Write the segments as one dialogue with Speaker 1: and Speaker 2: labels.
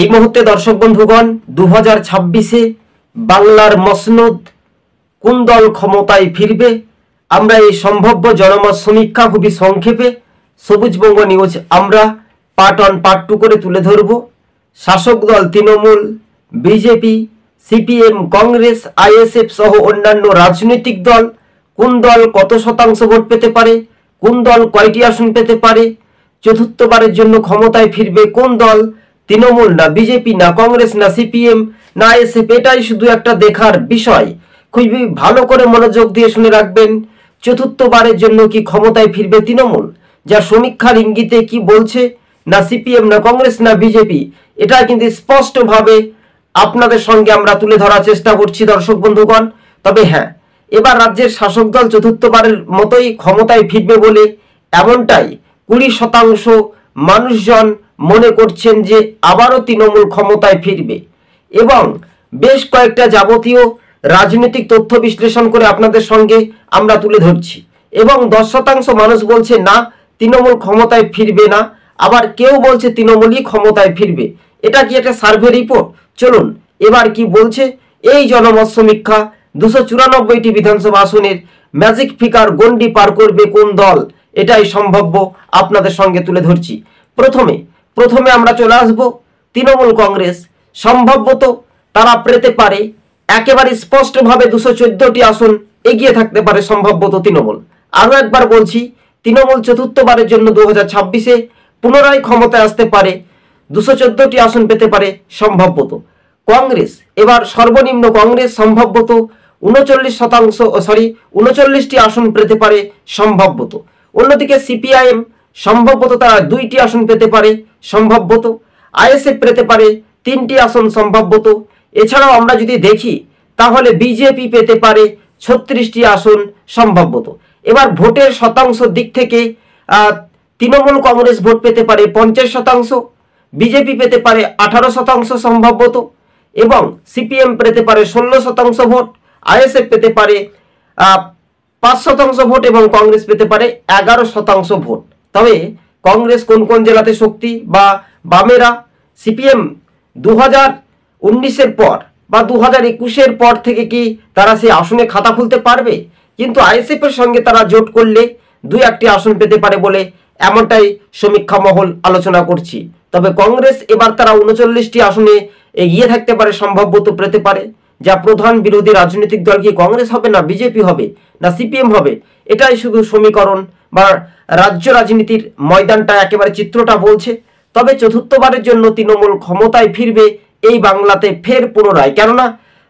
Speaker 1: এই মুহূর্তে দর্শক বন্ধুগণ 2026-এ বাংলার মসনদ কোন দল ক্ষমতায় ফিরবে আমরা এই সম্ভাব্য জনমত সমীক্ষা খুবই সংক্ষেপে সবুজবঙ্গ নিউজ আমরা পার্ট 1 পার্ট 2 করে তুলে ধরব। শাসক দল Trinamool, BJP, CPM, Congress, ISF সহ অন্যান্য রাজনৈতিক দল কোন দল কত শতাংশ ভোট পেতে পারে, কোন দল কয়টি আসন পেতে পারে, চতুর্থবারের জন্য ক্ষমতায় ফিরবে কোন দল, তৃণমূল না বিজেপি না কংগ্রেস না সিপিএম না আইএসএফ, এটাই শুধু একটা দেখার বিষয়। খুবই ভালো করে মনোযোগ দিয়ে শুনে রাখবেন। চতুর্থবারের জন্য কি ক্ষমতায় ফিরবে তৃণমূল, যা সমীক্ষার ইঙ্গিতে কি বলছে, না সিপিএম না কংগ্রেস না বিজেপি, এটা কিন্তু স্পষ্টভাবে আপনাদের সঙ্গে আমরা তুলে ধরার চেষ্টা করছি দর্শক বন্ধুগণ। তবে হ্যাঁ, এবার রাজ্যের শাসক দল চতুর্থবারের মতোই ক্ষমতায় ফিরবে বলে এমনটাই 20% মানুষজন মনে করছেন যে আবারও তৃণমূল ক্ষমতায় ফিরবে, এবং বেশ কয়েকটা যাবতীয় রাজনৈতিক তথ্য বিশ্লেষণ করে আপনাদের সঙ্গে আমরা তুলে ধরছি। এবং 10% মানুষ বলছে না তৃণমূল ক্ষমতায় ফিরবে না, আবার কেউ বলছে তৃণমূলই ক্ষমতায় ফিরবে। এটা কি একটা সার্ভে রিপোর্ট? চলুন এবার কি বলছে এই জনমত সমীক্ষা। 294টি বিধানসভা আসনের ম্যাজিক ফিগার গন্ডি পার করবে কোন দল, এটাই সম্ভাব্য আপনাদের সঙ্গে তুলে ধরছি। প্রথমে আমরা চলে আসব তৃণমূল কংগ্রেস। সম্ভবত তারা পেতে পারে একেবারে স্পষ্টভাবে 214টি আসন এগিয়ে থাকতে পারে সম্ভবত তৃণমূল। আরও একবার বলছি, তৃণমূল চতুর্থবারের জন্য 2026-এ পুনরায় ক্ষমতায় আসতে পারে, 214টি আসন পেতে পারে সম্ভবত। কংগ্রেস এবার সর্বনিম্ন কংগ্রেস সম্ভবত 39টি আসন পেতে পারে সম্ভবত। অন্যদিকে সিপিআইএম সম্ভবত তারা 2টি আসন পেতে পারে সম্ভবত। আইএসএফ পেতে পারে 3টি আসন সম্ভবত। এছাড়াও আমরা যদি দেখি তাহলে বিজেপি পেতে পারে 36টি আসন সম্ভবত। এবার ভোটের শতাংশ দিক থেকে তৃণমূল কংগ্রেস ভোট পেতে পারে 50%, বিজেপি পেতে পারে 18% সম্ভবত, এবং সিপিএম পেতে পারে 16% ভোট, আইএসএফ পেতে পারে 5% ভোট এবং কংগ্রেস পেতে পারে 11% ভোট। তবে কংগ্রেস কোন কোন জেলাতে শক্তি বা বামেরা, সিপিএম 2019-এর পর বা 2021-এর পর থেকে কি তারা সেই আসনে খাতা খুলতে পারবে, কিন্তু আইএসএফ এর সঙ্গে তারা জোট করলে 2-1টি আসন পেতে পারে বলে এমনটাই সমীক্ষা মহল আলোচনা করছি। তবে কংগ্রেস এবার তারা 39টি আসনে এগিয়ে থাকতে পারে সম্ভবত পেতে পারে, যা প্রধান বিরোধী রাজনৈতিক দল কি কংগ্রেস হবে না বিজেপি হবে না সিপিএম হবে, এটাই শুধু সমীকরণ বা রাজ্য রাজনীতির ময়দানটা একেবারে চিত্রটা বলছে। তবে চতুর্থবারের জন্য তৃণমূল ক্ষমতায় ফিরবে এই বাংলাতে ফের পুনরায়, কেননা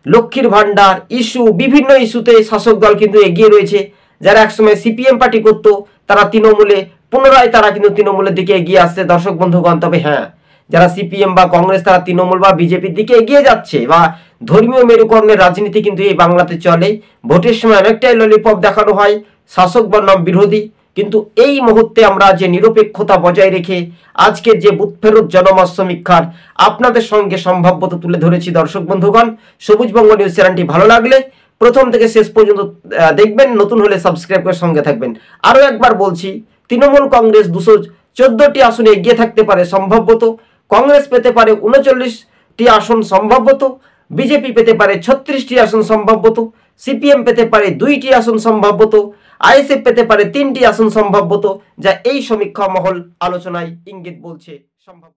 Speaker 1: লক্ষ্মীর ভান্ডার ইস্যু, বিভিন্ন ইস্যুতে শাসক দল কিন্তু এগিয়ে রয়েছে। যারা একসময় সিপিএম পার্টি করত তারা তৃণমূলে পুনরায় তারা কিন্তু তৃণমূলের দিকে এগিয়ে আসছে দর্শক বন্ধুগণ। তবে হ্যাঁ, যারা সিপিএম বা কংগ্রেস তারা তৃণমূল বা বিজেপির দিকে এগিয়ে যাচ্ছে, বা ধর্মীয় মেরুকরণের রাজনীতি কিন্তু এই বাংলাতে চলে। ভোটের সময় অনেকটাই ললিপপ দেখানো হয় শাসক বনাম বিরোধী, কিন্তু এই মুহূর্তে আমরা যে নিরপেক্ষতা বজায় রেখে আজকের যে বুথ ফেরত জনমত সমীক্ষার আপনাদের সঙ্গে সম্ভাব্যত তুলে ধরেছি দর্শক বন্ধুগণ। সবুজবঙ্গ নিউজ চ্যানেলটি ভালো লাগলে প্রথম থেকে শেষ পর্যন্ত দেখবেন, নতুন হলে সাবস্ক্রাইব করে সঙ্গে থাকবেন। আরও একবার বলছি, তৃণমূল কংগ্রেস 214টি আসনে এগিয়ে থাকতে পারে সম্ভবত, কংগ্রেস পেতে পারে 39টি আসন সম্ভবত, বিজেপি পেতে পারে 36টি আসন সম্ভবত, সিপিএম পেতে পারে 2টি আসন সম্ভবত, আইএসএফ পেতে পারে 3টি আসন সম্ভবত, যা এই সমীক্ষা মহল আলোচনায় ইঙ্গিত বলছে সম্ভব।